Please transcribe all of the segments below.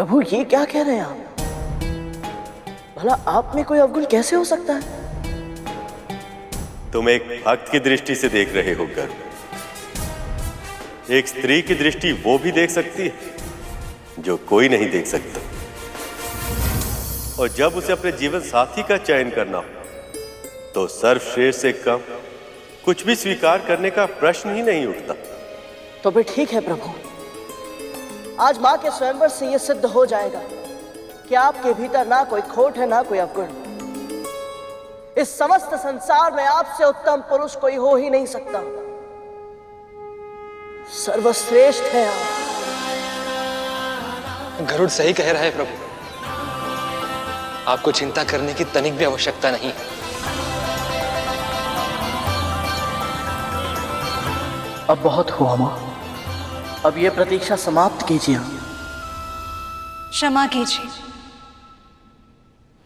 प्रभु ये क्या कह रहे हैं आप? भला आप में कोई अवगुण कैसे हो सकता है? तुम एक भक्त की दृष्टि से देख रहे हो गरुड़। एक स्त्री की दृष्टि वो भी देख सकती है जो कोई नहीं देख सकता। और जब उसे अपने जीवन साथी का चयन करना हो तो सर्वश्रेष्ठ से कम कुछ भी स्वीकार करने का प्रश्न ही नहीं उठता। तो फिर ठीक है प्रभु, आज मां के स्वयंवर से यह सिद्ध हो जाएगा कि आपके भीतर ना कोई खोट है ना कोई अवगुण। इस समस्त संसार में आपसे उत्तम पुरुष कोई हो ही नहीं सकता। सर्वश्रेष्ठ है आप। गरुड़ सही कह रहा है प्रभु, आपको चिंता करने की तनिक भी आवश्यकता नहीं है। अब बहुत हुआ मां, अब यह प्रतीक्षा समाप्त कीजिए। क्षमा कीजिए,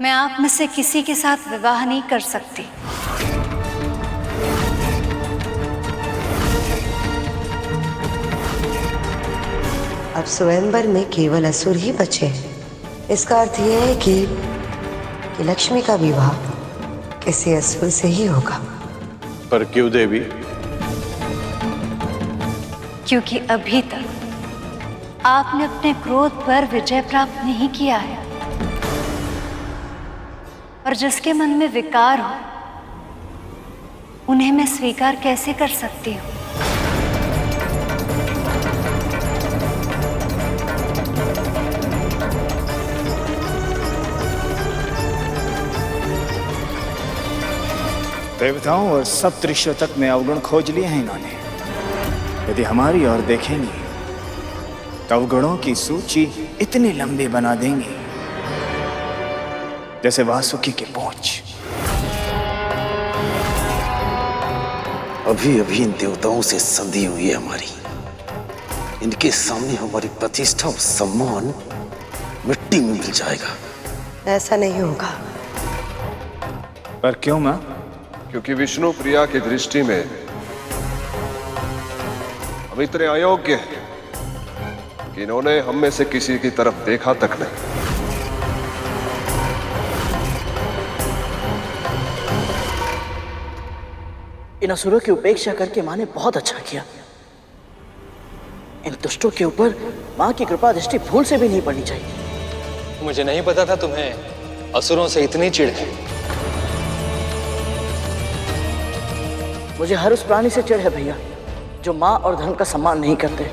मैं आप में से किसी के साथ विवाह नहीं कर सकती। अब स्वयंवर में केवल असुर ही बचे हैं। इसका अर्थ यह है कि लक्ष्मी का विवाह किसी असुर से ही होगा। पर क्यों देवी? क्योंकि अभी तक आपने अपने क्रोध पर विजय प्राप्त नहीं किया है, और जिसके मन में विकार हो उन्हें मैं स्वीकार कैसे कर सकती हूँ? देवताओं और सप्तऋषियों तक में अवगुण खोज लिए हैं इन्होंने। यदि हमारी ओर देखेंगे तो अवगुणों की सूची इतनी लंबी बना देंगे जैसे वासुकी की पूंछ। अभी अभी इन देवताओं से संधि हुई है हमारी। इनके सामने हमारी प्रतिष्ठा और सम्मान मिट्टी में मिल जाएगा। ऐसा नहीं होगा। पर क्यों मां? क्योंकि विष्णु प्रिया की दृष्टि में हम इतने अयोग्य हैं कि इन्होंने हम में से किसी की तरफ देखा तक नहीं। इन असुरों की उपेक्षा करके मां ने बहुत अच्छा किया। इन दुष्टों के ऊपर मां की कृपा दृष्टि भूल से भी नहीं पड़नी चाहिए। मुझे नहीं पता था तुम्हें असुरों से इतनी चिढ़ है। मुझे हर उस प्राणी से चिढ़ है भैया जो मां और धर्म का सम्मान नहीं करते।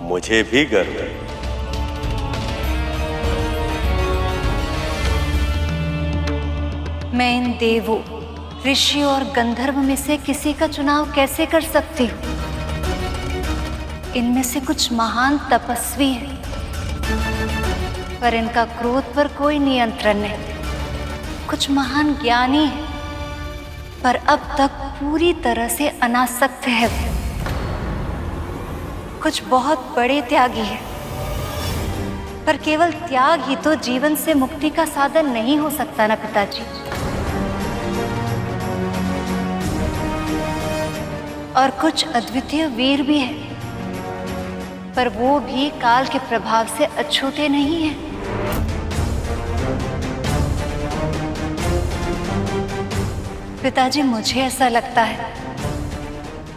मुझे भी गर्व है। मैं इन देवों, ऋषियों और गंधर्व में से किसी का चुनाव कैसे कर सकती हूँ? इनमें से कुछ महान तपस्वी हैं, पर इनका क्रोध पर कोई नियंत्रण नहीं। कुछ महान ज्ञानी हैं, पर अब तक पूरी तरह से अनासक्त है। कुछ बहुत बड़े त्यागी हैं, पर केवल त्याग ही तो जीवन से मुक्ति का साधन नहीं हो सकता ना पिताजी। और कुछ अद्वितीय वीर भी हैं, पर वो भी काल के प्रभाव से अछूते नहीं हैं। पिताजी, मुझे ऐसा लगता है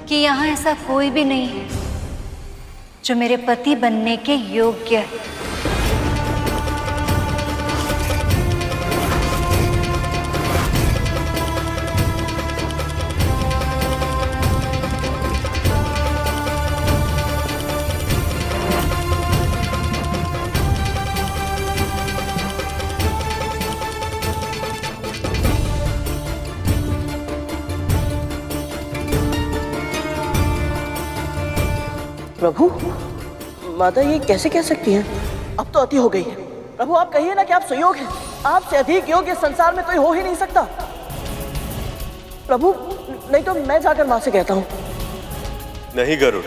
कि यहाँ ऐसा कोई भी नहीं है जो मेरे पति बनने के योग्य है। प्रभु, माता ये कैसे कह सकती हैं? अब तो अति हो गई है। प्रभु आप कहिए ना कि आप सुयोग हैं। आपसे अधिक योग्य संसार में कोई हो ही नहीं सकता। प्रभु, नहीं तो मैं जाकर मां से कहता हूं। नहीं गरुड़,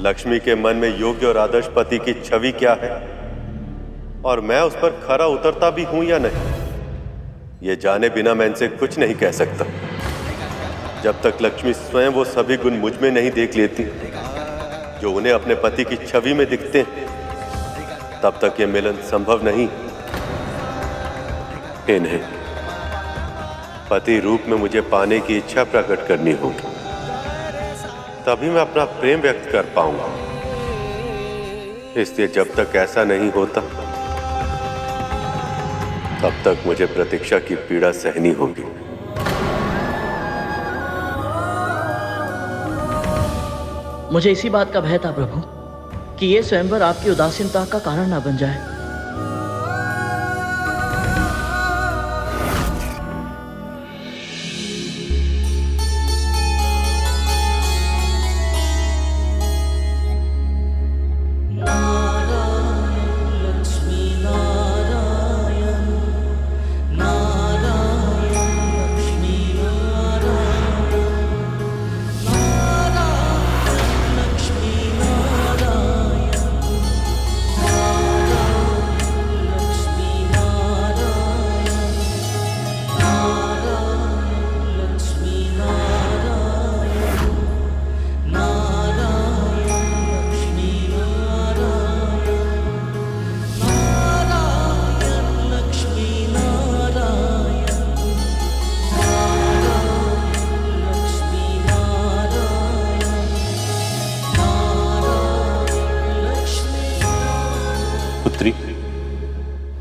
लक्ष्मी के मन में योग्य और आदर्श पति की छवि क्या है और मैं उस पर खरा उतरता भी हूं या नहीं, ये जाने बिना मैं इनसे कुछ नहीं कह सकता। जब तक लक्ष्मी स्वयं वो सभी गुण मुझ में नहीं देख लेती जो उन्हें अपने पति की छवि में दिखते हैं, तब तक ये मिलन संभव नहीं। इन्हें पति रूप में मुझे पाने की इच्छा प्रकट करनी होगी, तभी मैं अपना प्रेम व्यक्त कर पाऊंगा। इसलिए जब तक ऐसा नहीं होता, तब तक मुझे प्रतीक्षा की पीड़ा सहनी होगी। मुझे इसी बात का भय था प्रभु कि ये स्वयंवर आपकी उदासीनता का कारण न बन जाए।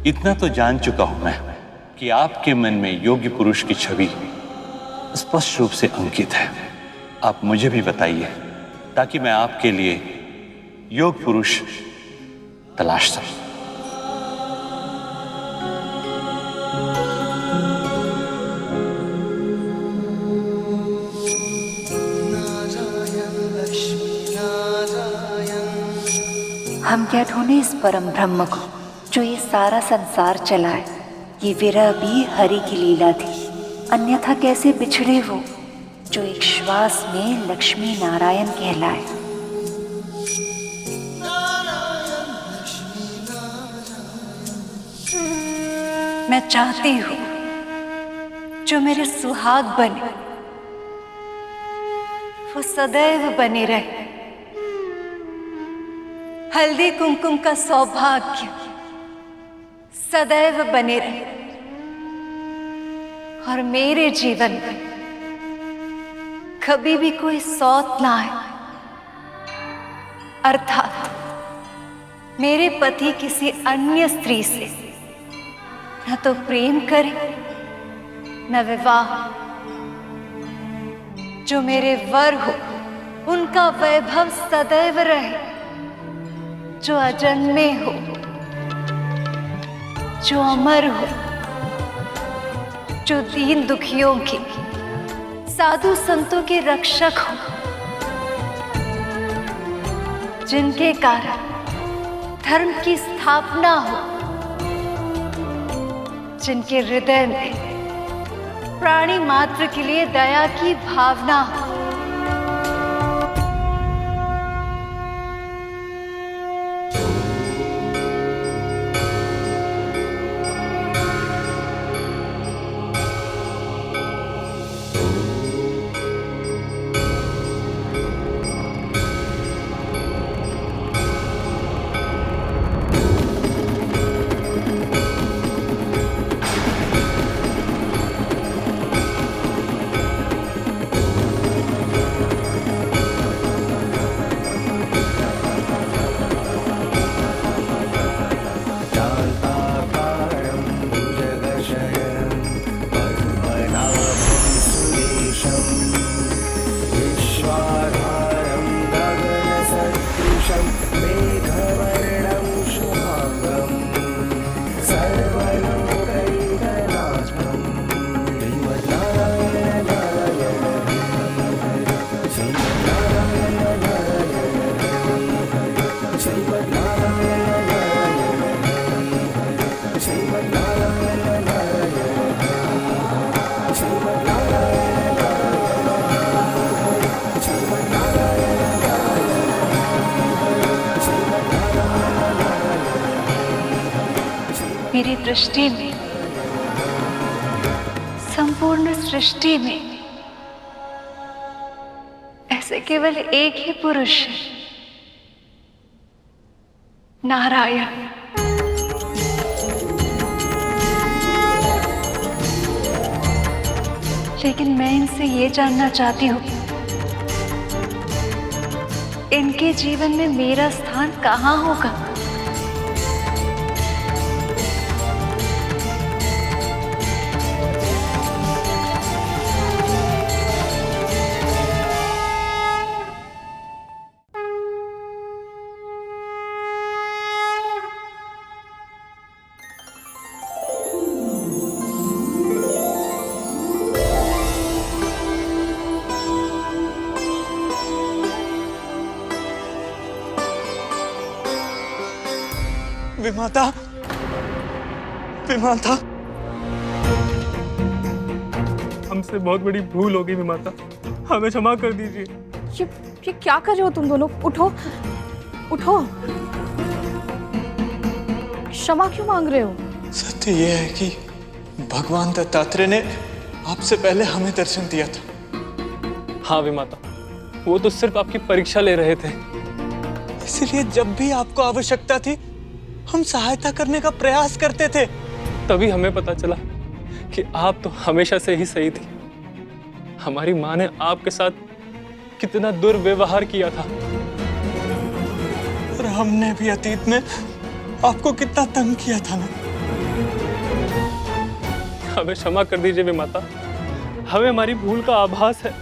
इतना तो जान चुका हूं मैं कि आपके मन में योग्य पुरुष की छवि स्पष्ट रूप से अंकित है। आप मुझे भी बताइए ताकि मैं आपके लिए योग्य पुरुष तलाश सकूं। हम क्या ढूंढे इस परम ब्रह्म को जो ये सारा संसार चलाए। ये विरह भी हरि की लीला थी, अन्यथा कैसे बिछड़े वो जो एक श्वास में लक्ष्मी नारायण कहलाए। मैं चाहती हूँ जो मेरे सुहाग बने वो सदैव बने रहे। हल्दी कुमकुम का सौभाग्य सदैव बने रहे और मेरे जीवन में कभी भी कोई सौत ना आए, अर्थात मेरे पति किसी अन्य स्त्री से न तो प्रेम करे न विवाह। जो मेरे वर हो उनका वैभव सदैव रहे, जो अजन्मे हो, जो अमर हो, जो दीन दुखियों के साधु संतों के रक्षक हो, जिनके कारण धर्म की स्थापना हो, जिनके हृदय में प्राणी मात्र के लिए दया की भावना हो। मेरी दृष्टि में संपूर्ण सृष्टि में ऐसे केवल एक ही पुरुष है नारायण। लेकिन मैं इनसे ये जानना चाहती हूँ, इनके जीवन में मेरा स्थान कहाँ होगा? विमाता, विमाता, हमसे बहुत बड़ी भूल हो गई विमाता, हमें क्षमा कर दीजिए। ये क्या कर रहे हो तुम दोनों? उठो, उठो। क्षमा क्यों मांग रहे हो? सत्य यह है कि भगवान दत्तात्रेय ने आपसे पहले हमें दर्शन दिया था। हाँ विमाता, वो तो सिर्फ आपकी परीक्षा ले रहे थे। इसलिए जब भी आपको आवश्यकता थी हम सहायता करने का प्रयास करते थे। तभी हमें पता चला कि आप तो हमेशा से ही सही थी। हमारी माँ ने आपके साथ कितना दुर्व्यवहार किया था, और हमने भी अतीत में आपको कितना तंग किया था ना। हमें क्षमा कर दीजिए विमाता, हमें हमारी भूल का आभास है।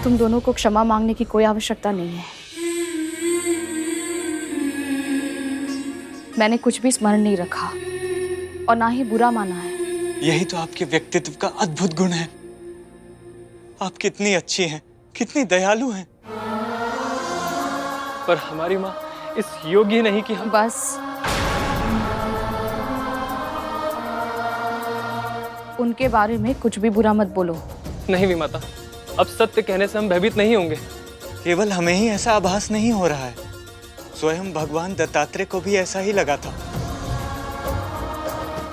तुम दोनों को क्षमा मांगने की कोई आवश्यकता नहीं है। मैंने कुछ भी स्मरण नहीं रखा और ना ही बुरा माना है। यही तो आपके व्यक्तित्व का अद्भुत गुण है। आप कितनी अच्छी हैं, कितनी दयालु हैं। पर हमारी माँ इस योग्य नहीं कि हम। बस, उनके बारे में कुछ भी बुरा मत बोलो। नहीं विमाता, अब सत्य कहने से हम भयभीत नहीं होंगे। केवल हमें ही ऐसा आभास नहीं हो रहा है, स्वयं भगवान दत्तात्रेय को भी ऐसा ही लगा था।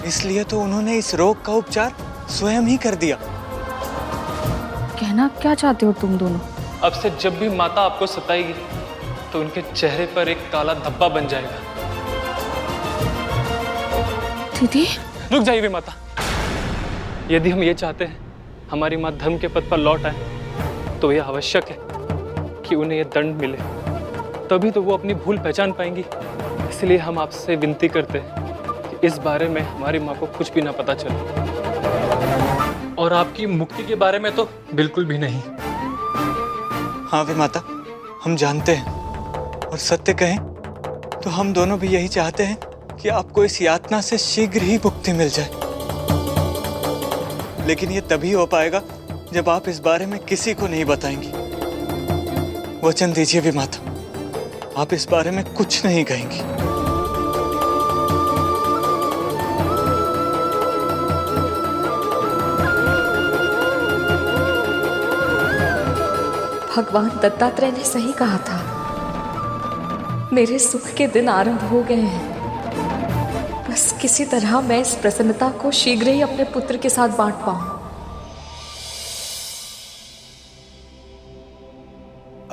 इसलिए तो उन्होंने इस रोग का उपचार स्वयं ही कर दिया। कहना क्या चाहते हो तुम दोनों? अब से जब भी माता आपको सताएगी तो उनके चेहरे पर एक काला धब्बा बन जाएगा। दीदी, रुक जाइए माता। यदि हम ये चाहते हैं हमारी माँ धर्म के पथ पर लौट आए, तो यह आवश्यक है कि उन्हें यह दंड मिले, तभी तो वो अपनी भूल पहचान पाएंगी। इसलिए हम आपसे विनती करते हैं कि इस बारे में हमारी माँ को कुछ भी ना पता चले, और आपकी मुक्ति के बारे में तो बिल्कुल भी नहीं। हाँ वे माता, हम जानते हैं, और सत्य कहें तो हम दोनों भी यही चाहते हैं कि आपको इस यातना से शीघ्र ही मुक्ति मिल जाए। लेकिन ये तभी हो पाएगा जब आप इस बारे में किसी को नहीं बताएंगी। वचन दीजिए वे माता, आप इस बारे में कुछ नहीं कहेंगी। भगवान दत्तात्रेय ने सही कहा था। मेरे सुख के दिन आरंभ हो गए हैं। बस किसी तरह मैं इस प्रसन्नता को शीघ्र ही अपने पुत्र के साथ बांट पाऊं।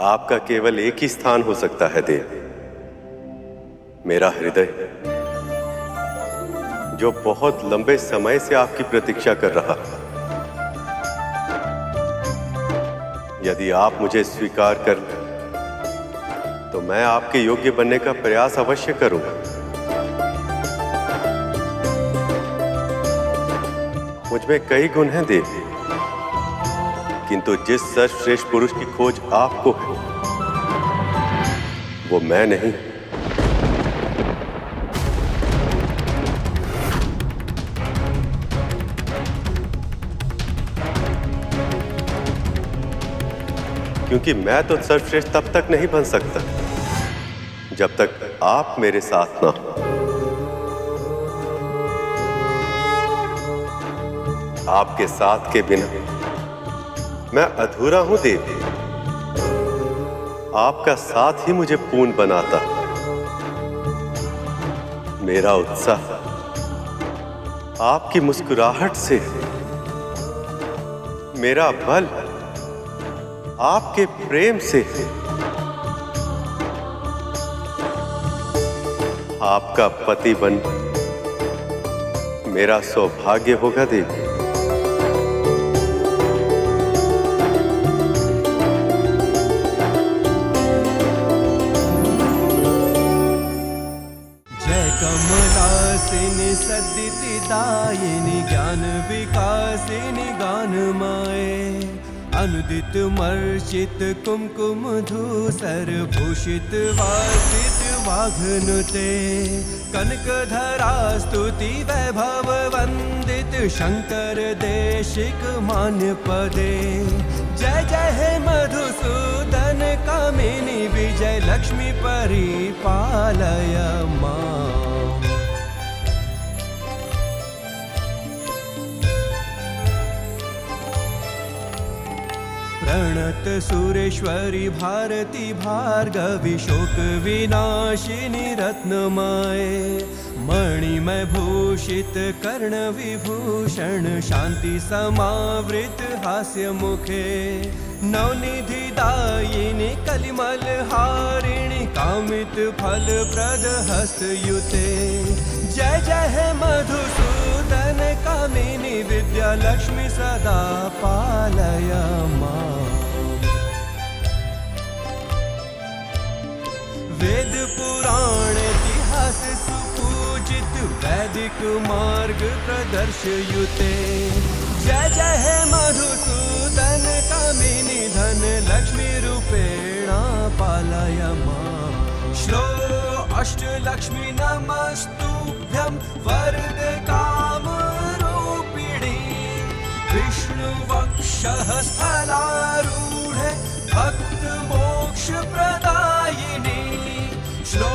आपका केवल एक ही स्थान हो सकता है देव, मेरा हृदय, जो बहुत लंबे समय से आपकी प्रतीक्षा कर रहा। यदि आप मुझे स्वीकार कर लें तो मैं आपके योग्य बनने का प्रयास अवश्य करूंगा। मुझ में कई गुण हैं देव, किंतु जिस सर्वश्रेष्ठ पुरुष की खोज आपको है वो मैं नहीं। क्योंकि मैं तो सर्वश्रेष्ठ तब तक नहीं बन सकता जब तक आप मेरे साथ ना हो। आपके साथ के बिना मैं अधूरा हूं देवी। आपका साथ ही मुझे पूर्ण बनाता। मेरा उत्साह आपकी मुस्कुराहट से, मेरा बल आपके प्रेम से। आपका पति बन मेरा सौभाग्य होगा देवी। जय कमलासिनी सद्दिदायिनी ज्ञान विकासिनी गान माए अनुदित मर्चित कुमकुम धूसर भूषित वासित वाघनुते कनकधरा स्तुति वैभव वंदित शंकर देशिक मान्य पदे। जय जय हे मधुसूदन कामिनी विजय लक्ष्मी परिपालय मां। प्रणत सुरेश्वरी भारती भार्गवी शोक विनाशिनी रत्नमाए मणिमय भूषित कर्ण विभूषण शांति समावृत हास्य मुखे नवनिधि दायिनी कलिमल हारिणी कामित फल प्रद हस्त युते। जय जय हे मधुसूदन कामिनी विद्या लक्ष्मी सदा पालय मां। वेद पुराण इतिहास सुपूजित वैदिक मार्ग प्रदर्शयुते। जय जय हे मधुसूदन कामिनी धन लक्ष्मी रूपेण पालय मां। श्लो अष्टलक्ष्मी नमस्तुभ्यं वरद काम रूपिणी विष्णु वक्षः स्थलारूढ़ भक्त मोक्ष प्रदायिनी। श्लो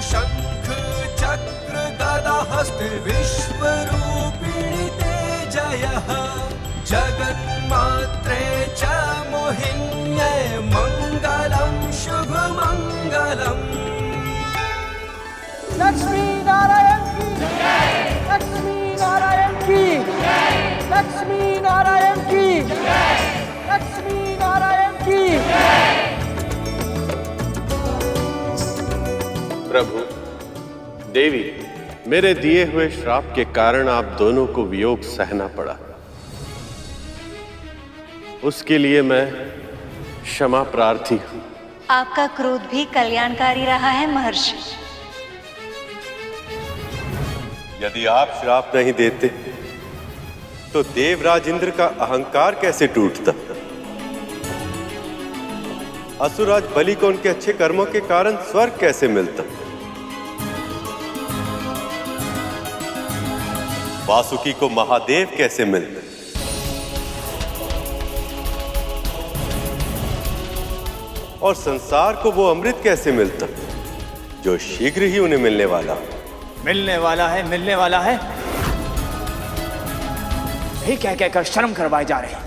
शंख चक्र गदा हस्त विश्वरूपिणी ते जयः जगन्मात्रे च मोहिन्यै मंगलम शुभ मंगलम। लक्ष्मी नारायण की जय, लक्ष्मी नारायण की जय, लक्ष्मी नारायण की जय, लक्ष्मी नारायण की जय। प्रभु, देवी, मेरे दिए हुए श्राप के कारण आप दोनों को वियोग सहना पड़ा। उसके लिए मैं क्षमा प्रार्थी हूं। आपका क्रोध भी कल्याणकारी रहा है महर्षि। यदि आप श्राप नहीं देते तो देवराज इंद्र का अहंकार कैसे टूटता? असुरराज बलि को उनके अच्छे कर्मों के कारण स्वर्ग कैसे मिलता? वासुकी को महादेव कैसे मिलते? और संसार को वो अमृत कैसे मिलता जो शीघ्र ही उन्हें मिलने वाला? मिलने वाला है, मिलने वाला है, यही कह कहकर शर्म करवाए जा रहे हैं।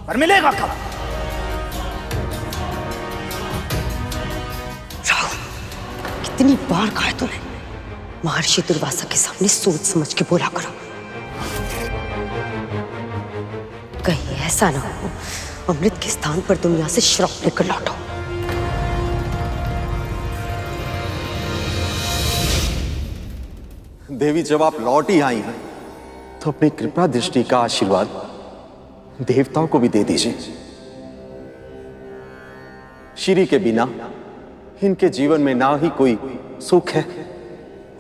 पर मिलेगा कब? कितनी बार कहा तूने महर्षि दुर्वासा के सामने सोच समझ के बोला करो। कहीं ऐसा ना हो अमृत के स्थान पर तुम यहां से श्राप लेकर लौटो। देवी, जब आप लौट ही आई हैं तो अपनी कृपा दृष्टि का आशीर्वाद देवताओं को भी दे दीजिए। श्री के बिना इनके जीवन में ना ही कोई सुख है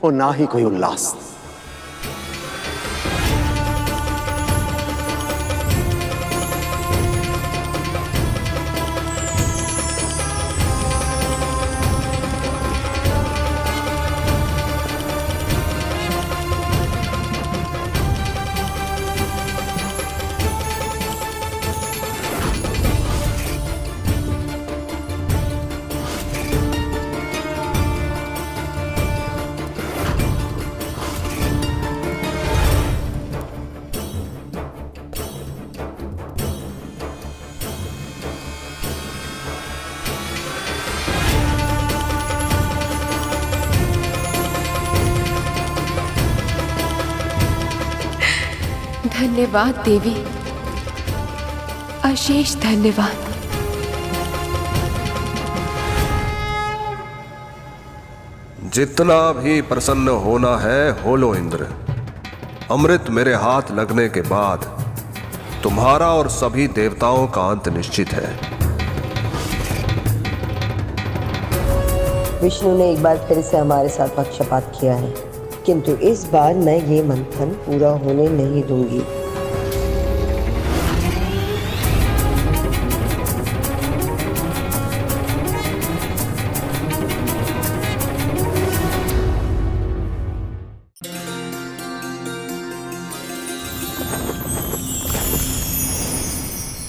और ना ही कोई उल्लास। धन्यवाद देवी, अशेष धन्यवाद। जितना भी प्रसन्न होना है हो लो इंद्र। अमृत मेरे हाथ लगने के बाद तुम्हारा और सभी देवताओं का अंत निश्चित है। विष्णु ने एक बार फिर से हमारे साथ पक्षपात किया है, किंतु इस बार मैं ये मंथन पूरा होने नहीं दूंगी।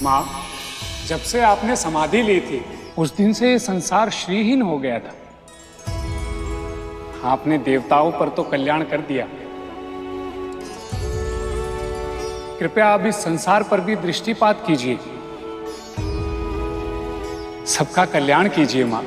माँ, जब से आपने समाधि ली थी उस दिन से ये संसार श्रीहीन हो गया था। आपने देवताओं पर तो कल्याण कर दिया, कृपया आप इस संसार पर भी दृष्टिपात कीजिए, सबका कल्याण कीजिए माँ।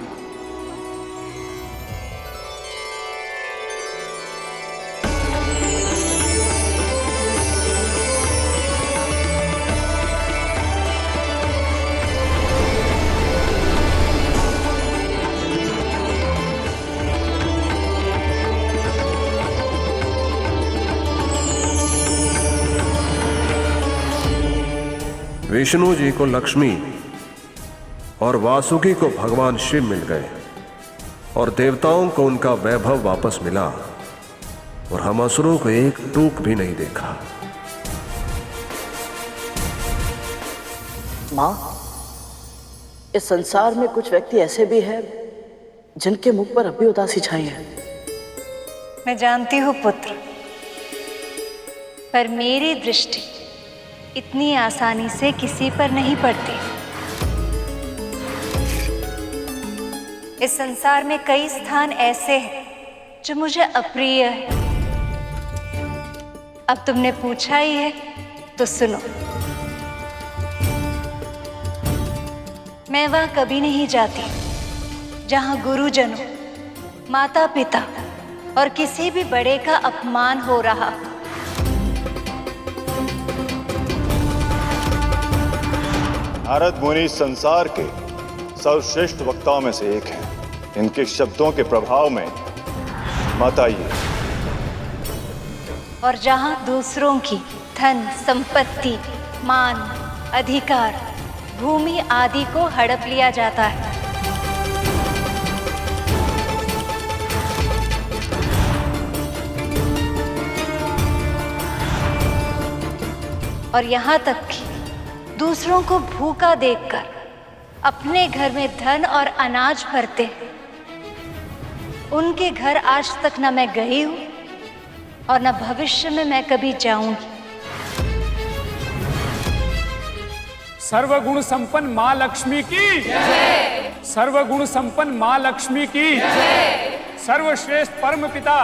विष्णु जी को लक्ष्मी और वासुकी को भगवान शिव मिल गए और देवताओं को उनका वैभव वापस मिला, और हम असुरों को एक टूक भी नहीं देखा। माँ, इस संसार में कुछ व्यक्ति ऐसे भी हैं जिनके मुख पर अब भी उदासी छाई है। मैं जानती हूँ पुत्र, पर मेरी दृष्टि इतनी आसानी से किसी पर नहीं पड़ती। इस संसार में कई स्थान ऐसे हैं जो मुझे अप्रिय है। अब तुमने पूछा ही है तो सुनो। मैं वहां कभी नहीं जाती जहां गुरुजनों, माता पिता और किसी भी बड़े का अपमान हो रहा। नारद मुनि संसार के सर्वश्रेष्ठ वक्ताओं में से एक हैं। इनके शब्दों के प्रभाव में मत आइए। और जहां दूसरों की धन, संपत्ति, मान, अधिकार, भूमि आदि को हड़प लिया जाता है, और यहां तक कि दूसरों को भूखा देखकर अपने घर में धन और अनाज भरते हैं, उनके घर आज तक न मैं गई हूं और न भविष्य में मैं कभी जाऊंगी। सर्वगुण संपन्न माँ लक्ष्मी की जय। सर्वगुण संपन्न माँ लक्ष्मी की जय। सर्वश्रेष्ठ परम पिता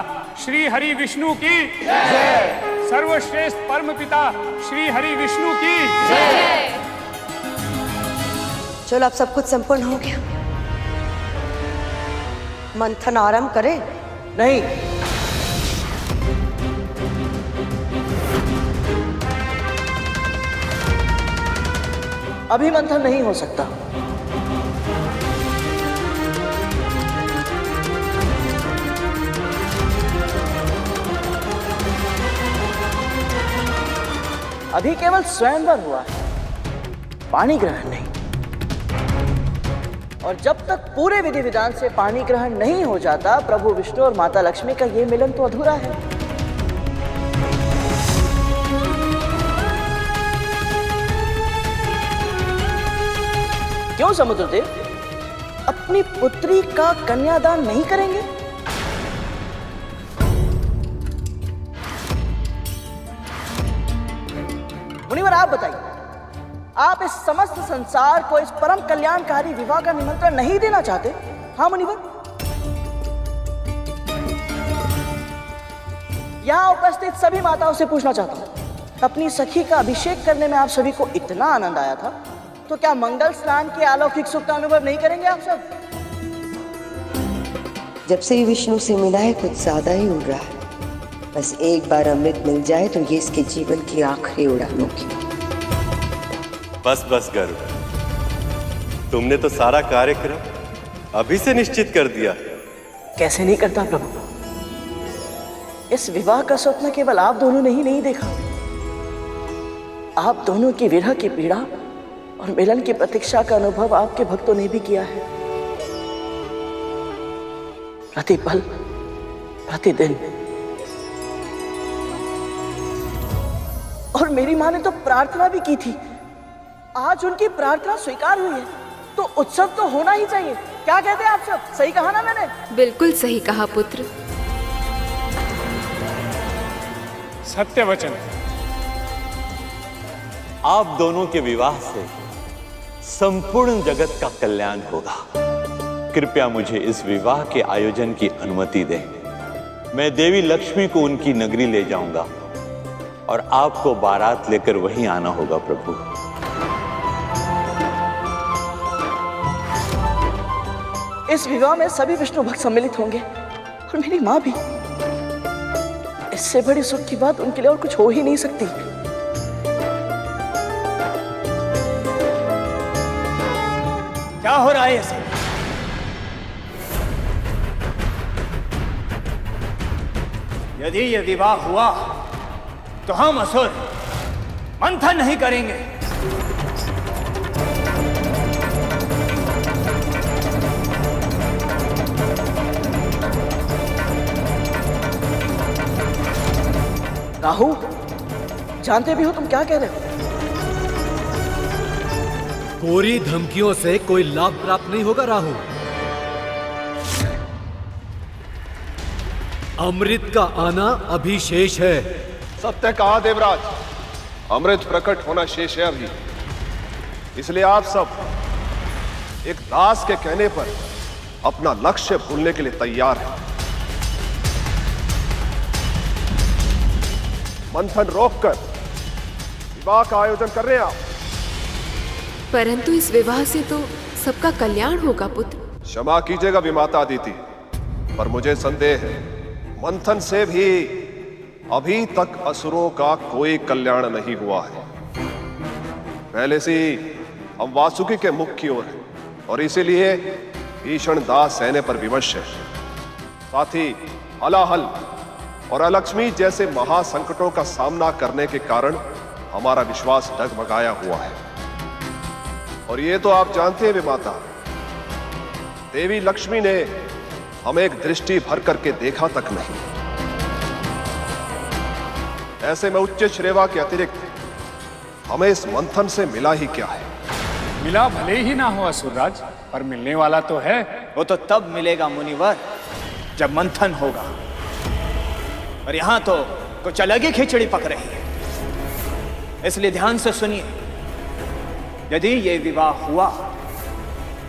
श्री हरि विष्णु की जय। सर्वश्रेष्ठ परम पिता श्री हरि विष्णु की जय। चलो, अब सब कुछ संपूर्ण हो गया, मंथन आरंभ करें? नहीं, अभी मंथन नहीं हो सकता। अभी केवल स्वयंवर हुआ है, पानी ग्रहण नहीं। और जब तक पूरे विधि विधान से पानी ग्रहण नहीं हो जाता, प्रभु विष्णु और माता लक्ष्मी का यह मिलन तो अधूरा है। क्यों समुद्रदेव अपनी पुत्री का कन्यादान नहीं करेंगे? मुनिवर, आप बताइए, आप इस समस्त संसार को इस परम कल्याणकारी विवाह का निमंत्रण नहीं देना चाहते? हाँ मुनिवर, यहां उपस्थित सभी माताओं से पूछना चाहता हूं, अपनी सखी का अभिषेक करने में आप सभी को इतना आनंद आया था, तो क्या मंगल स्नान के अलौकिक सुख का अनुभव नहीं करेंगे आप सब? जब से ही विष्णु से मिला है कुछ ज्यादा ही उड़ रहा है। बस एक बार अमृत मिल जाए तो ये इसके जीवन की आखिरी उड़ान होगी। बस बस गरुड़, तुमने तो सारा कार्यक्रम अभी से निश्चित कर दिया। कैसे नहीं करता प्रभु? इस विवाह का स्वप्न केवल आप दोनों ने ही नहीं देखा, आप दोनों की विरह की पीड़ा और मिलन की प्रतीक्षा का अनुभव आपके भक्तों ने भी किया है। प्रतिपल प्रतिदिन। और मेरी माँ ने तो प्रार्थना भी की थी। आज उनकी प्रार्थना स्वीकार हुई है तो उत्सव तो होना ही चाहिए। क्या कहते हैं आप सब? सही कहा ना मैंने? बिल्कुल सही कहा पुत्र। सत्य वचन। आप दोनों के विवाह से संपूर्ण जगत का कल्याण होगा। कृपया मुझे इस विवाह के आयोजन की अनुमति दें। मैं देवी लक्ष्मी को उनकी नगरी ले जाऊंगा और आपको बारात लेकर वहीं आना होगा प्रभु। इस विवाह में सभी विष्णु भक्त सम्मिलित होंगे और मेरी माँ भी। इससे बड़ी सुख की बात उनके लिए और कुछ हो ही नहीं सकती। क्या हो रहा है ऐसे? यदि ये विवाह हुआ तो हम असुर मंथन नहीं करेंगे। राहु, जानते भी हो तुम क्या कह रहे हो? कोरी धमकियों से कोई लाभ प्राप्त नहीं होगा राहु। अमृत का आना अभी शेष है। सत्य कहा देवराज, अमृत प्रकट होना शेष है अभी। इसलिए आप सब एक दास के कहने पर अपना लक्ष्य भूलने के लिए तैयार हैं। मंथन रोककर विवाह का आयोजन कर रहे हैं आप। परंतु इस विवाह से तो सबका कल्याण होगा पुत्र। क्षमा कीजिएगा विमाता अदिति, पर मुझे संदेह है मंथन से भी अभी तक असुरों का कोई कल्याण नहीं हुआ है। पहले से ही हम वासुकी के मुख की ओर हैं और इसीलिए भीषण दाह सहने पर विवश है। साथ ही हलाहल और अलक्ष्मी जैसे महासंकटों का सामना करने के कारण हमारा विश्वास डगमगाया हुआ है। और ये तो आप जानते हैं विमाता, देवी लक्ष्मी ने हमें एक दृष्टि भर करके देखा तक नहीं। ऐसे में उच्च श्रेवा के अतिरिक्त हमें इस मंथन से मिला ही क्या है? मिला भले ही ना हो असुरराज, पर मिलने वाला तो है। वो तो तब मिलेगा मुनिवर जब मंथन होगा। और यहां तो कुछ अलग ही खिचड़ी पक रही है, इसलिए ध्यान से सुनिए। यदि ये विवाह हुआ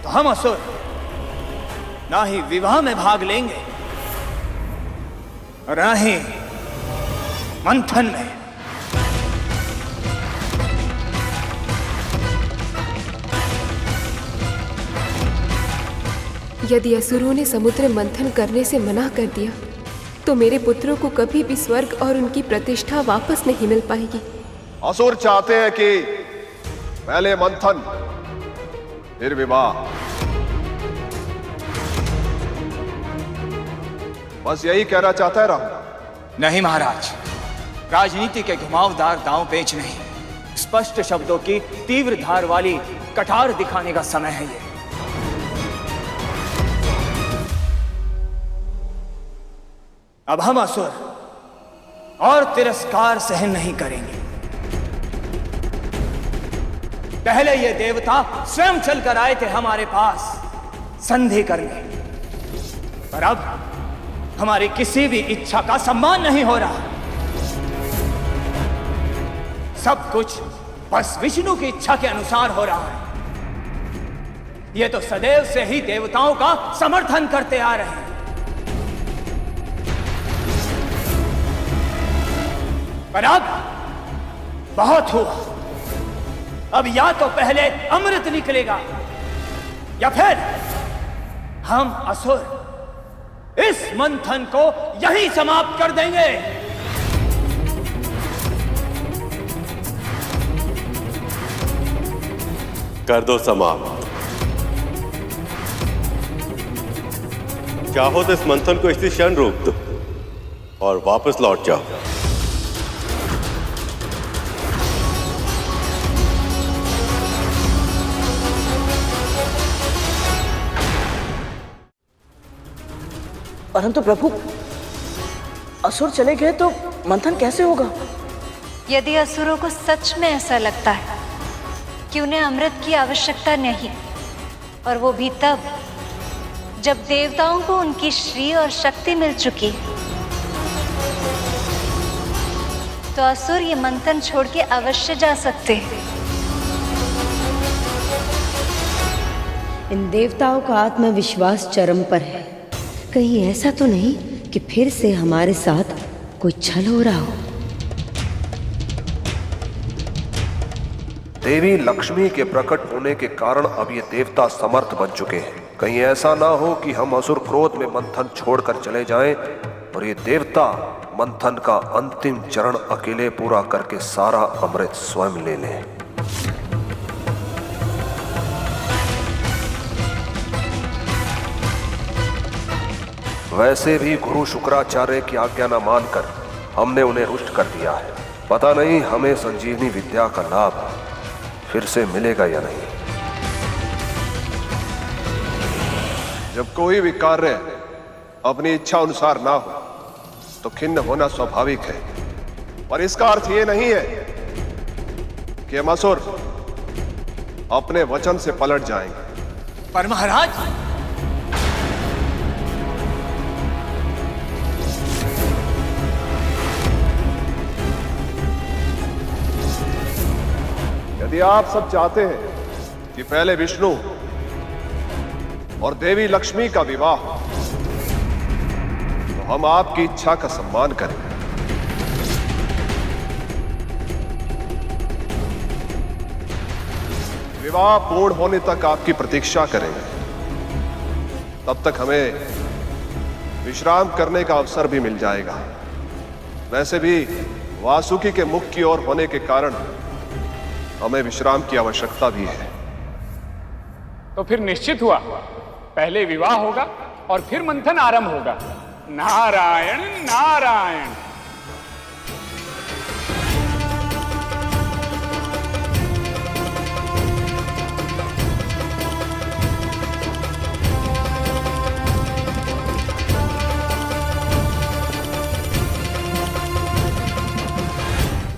तो हम असुर ना ही विवाह में भाग लेंगे और ना ही मंथन में। यदि असुरों ने समुद्र मंथन करने से मना कर दिया तो मेरे पुत्रों को कभी भी स्वर्ग और उनकी प्रतिष्ठा वापस नहीं मिल पाएगी। असुर चाहते हैं कि पहले मंथन फिर विवाह। बस यही कहना चाहता है राहु। नहीं महाराज, राजनीति के घुमावदार दांव पेच नहीं, स्पष्ट शब्दों की तीव्र धार वाली कटार दिखाने का समय है ये। अब हम असुर और तिरस्कार सहन नहीं करेंगे। पहले ये देवता स्वयं चलकर आए थे हमारे पास संधि करने, पर अब हमारी किसी भी इच्छा का सम्मान नहीं हो रहा। सब कुछ बस विष्णु की इच्छा के अनुसार हो रहा है। ये तो सदैव से ही देवताओं का समर्थन करते आ रहे हैं। पर अब बहुत हुआ। अब या तो पहले अमृत निकलेगा या फिर हम असुर इस मंथन को यहीं समाप्त कर देंगे। कर दो समाप्त। चाहो तो इस मंथन को इसी क्षण रोक दो और वापस लौट जाओ। परंतु प्रभु, असुर चले गए तो मंथन कैसे होगा? यदि असुरों को सच में ऐसा लगता है कि उन्हें अमृत की आवश्यकता नहीं, और वो भी तब जब देवताओं को उनकी श्री और शक्ति मिल चुकी, तो असुर ये मंथन छोड़ के अवश्य जा सकते हैं। इन देवताओं का आत्मविश्वास चरम पर है। कहीं ऐसा तो नहीं कि फिर से हमारे साथ कोई छल हो रहा हो। देवी लक्ष्मी के प्रकट होने के कारण अब ये देवता समर्थ बन चुके हैं। कहीं ऐसा ना हो कि हम असुर क्रोध में मंथन छोड़कर चले जाएं और ये देवता मंथन का अंतिम चरण अकेले पूरा करके सारा अमृत स्वयं ले लें। वैसे भी गुरु शुक्राचार्य की आज्ञा न मानकर हमने उन्हें रुष्ट कर दिया है। पता नहीं हमें संजीवनी विद्या का लाभ फिर से मिलेगा या नहीं। जब कोई भी कार्य अपनी इच्छा अनुसार ना हो तो खिन्न होना स्वाभाविक है, पर इसका अर्थ ये नहीं है कि हम असुर अपने वचन से पलट जाएंगे। पर महाराज, यदि आप सब चाहते हैं कि पहले विष्णु और देवी लक्ष्मी का विवाह, तो हम आपकी इच्छा का सम्मान करेंगे। विवाह पूर्ण होने तक आपकी प्रतीक्षा करेंगे। तब तक हमें विश्राम करने का अवसर भी मिल जाएगा। वैसे भी वासुकी के मुख की ओर होने के कारण हमें विश्राम की आवश्यकता भी है। तो फिर निश्चित हुआ, पहले विवाह होगा और फिर मंथन आरंभ होगा। नारायण नारायण।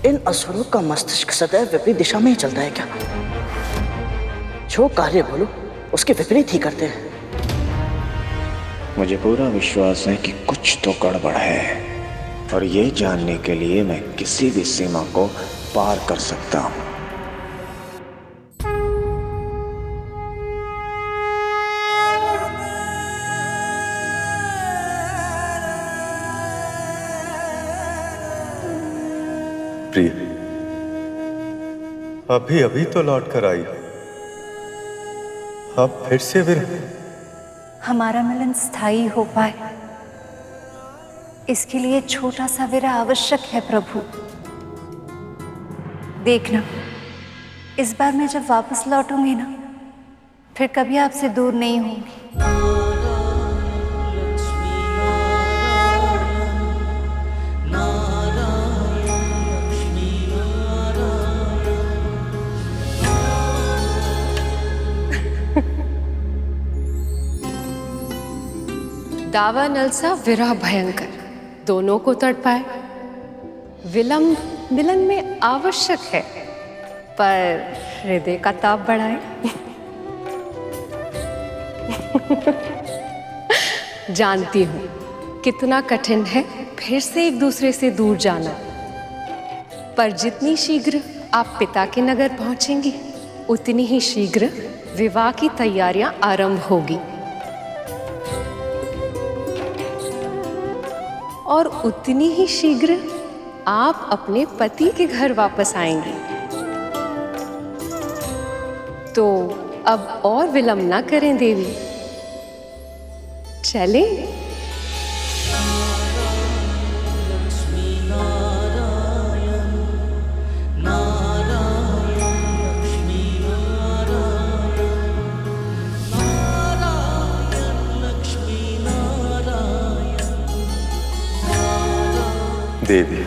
इन असुरों का मस्तिष्क सदैव विपरीत दिशा में ही चलता है क्या? जो कार्य बोलो उसके विपरीत ही करते हैं। मुझे पूरा विश्वास है कि कुछ तो गड़बड़ है, और ये जानने के लिए मैं किसी भी सीमा को पार कर सकता हूं। प्रिय, अभी अभी तो लौट कर आई, अब फिर से विरह। हमारा मिलन स्थायी हो पाए, इसके लिए छोटा सा विरह आवश्यक है प्रभु। देखना, इस बार मैं जब वापस लौटूंगी ना, फिर कभी आपसे दूर नहीं होंगी। दावा नलसा विरह भयंकर, दोनों को तड़पाए। विलंब मिलन में आवश्यक है, पर हृदय का ताप बढ़ाए। जानती हूँ कितना कठिन है फिर से एक दूसरे से दूर जाना, पर जितनी शीघ्र आप पिता के नगर पहुंचेंगी, उतनी ही शीघ्र विवाह की तैयारियां आरंभ होगी, और उतनी ही शीघ्र आप अपने पति के घर वापस आएंगी। तो अब और विलंब ना करें देवी, चलें। देवी।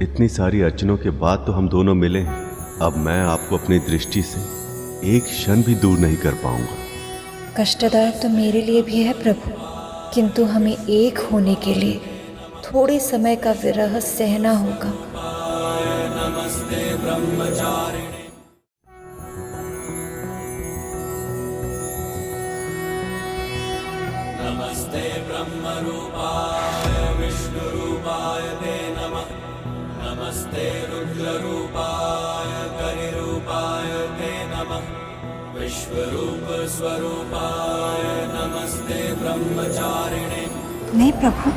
इतनी सारी अर्चनों के बाद तो हम दोनों मिले हैं। अब मैं आपको अपनी दृष्टि से एक क्षण भी दूर नहीं कर पाऊंगा। कष्टदायक तो मेरे लिए भी है प्रभु, किंतु हमें एक होने के लिए थोड़े समय का विरह सहना होगा। नमस्ते ब्रह्मचारिणे। नमस्ते ब्रह्मरूपाय विष्णुरूपाय ते नमः। नमस्ते रुद्ररूपाय करिरूपाय ते नमः। विश्वरूप स्वरूपाय नमस्ते ब्रह्मचारिणे। नहीं प्रभु,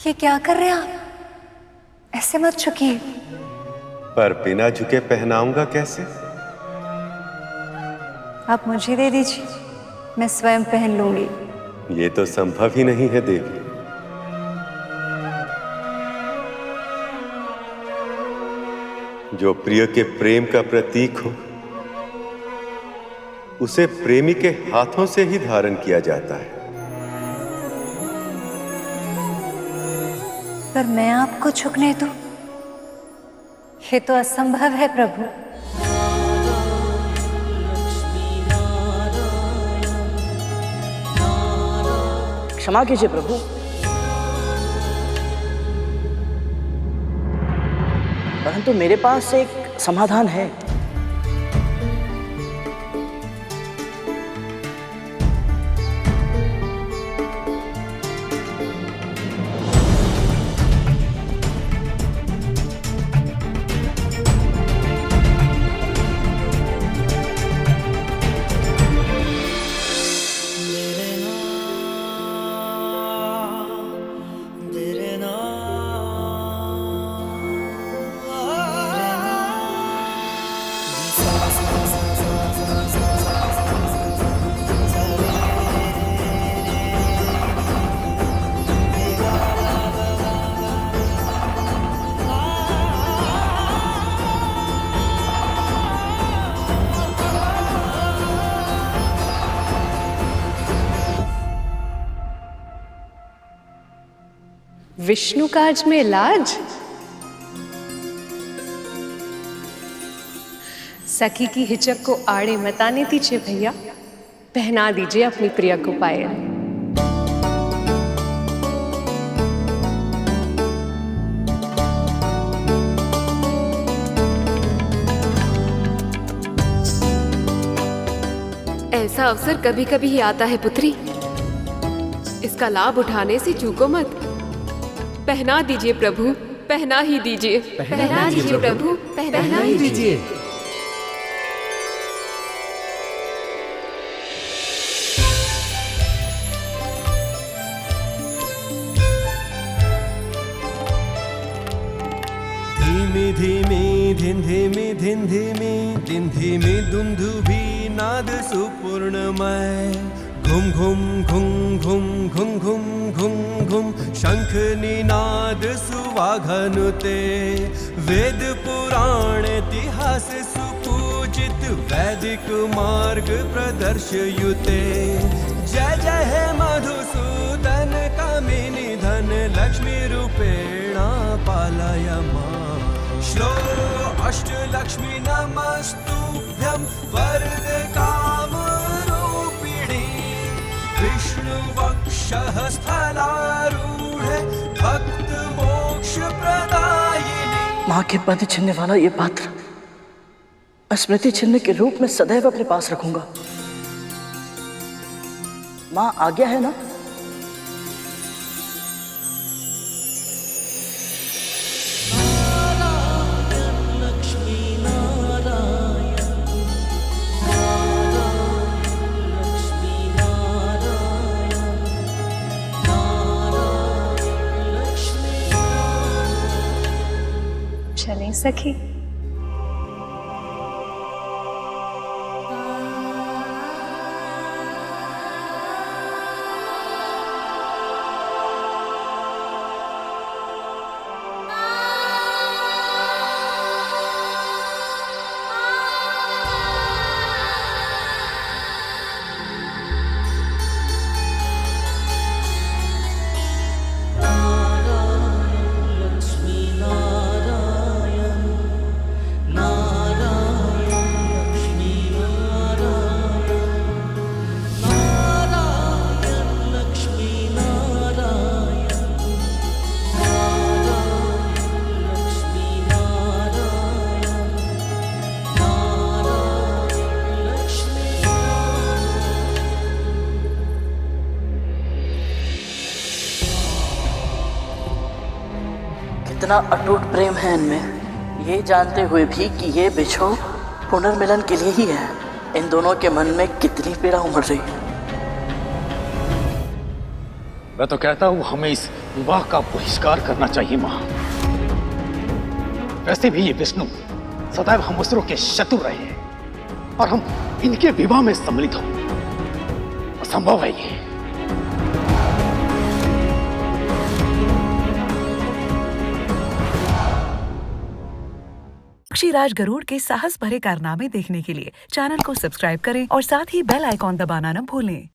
ये क्या कर रहे हैं आप? ऐसे मत झुकिए। पर बिना झुके पहनाऊंगा कैसे? आप मुझे दे दीजिए, मैं स्वयं पहन लूंगी। ये तो संभव ही नहीं है देवी। जो प्रिय के प्रेम का प्रतीक हो उसे प्रेमी के हाथों से ही धारण किया जाता है। पर मैं आपको झुकने दूं? ये तो असंभव है प्रभु। क्षमा कीजिए प्रभु, परंतु मेरे पास एक समाधान है। विष्णु काज में लाज। सखी की हिचक को आड़े मत आने दीजिए भैया, पहना दीजिए अपनी प्रिया को पायल। ऐसा अवसर कभी कभी ही आता है पुत्री, इसका लाभ उठाने से चूको मत। पहना दीजिए प्रभु, पहना ही दीजिए। पहना दीजिए प्रभु, पहना ही दीजिए। धीमी धीमी धिन धीमी धिन धीमी धिन धीमी दुंदुभी नाद सुपूर्णमय। घुम घुम घुम घुम घुम घुम घुम घुम शंख निनाद सुवाघनुते। वेद पुराण इतिहास सुपूजित वैदिक मार्ग प्रदर्शयुते। जय जय हे मधुसूदन कामिनी धन लक्ष्मी रूपेणा पालय मां। श्लो अष्टलक्ष्मी नमस्तुभ्यं वरद काम विष्णु वक्षः स्थलारूढ़ भक्त मोक्ष प्रदायिनी। माँ के पद छिनने वाला ये पात्र स्मृति चिन्ह के रूप में सदैव अपने पास रखूंगा। माँ आज्ञा है ना? चलें सखी। कितना अटूट प्रेम है इनमें, ये जानते हुए भी कि ये बिछो पुनर्मिलन के लिए ही है। इन दोनों के मन में कितनी पीड़ा उमड़ रही है। मैं तो कहता हूं हमें इस विवाह का बहिष्कार करना चाहिए मां। वैसे भी ये विष्णु सदैव हम असुरों के शत्रु रहे हैं और हम इनके विवाह में सम्मिलित हो असंभव है ये। पक्षीराज गरुड़ के साहस भरे कारनामे देखने के लिए चैनल को सब्सक्राइब करें और साथ ही बेल आइकॉन दबाना न भूलें।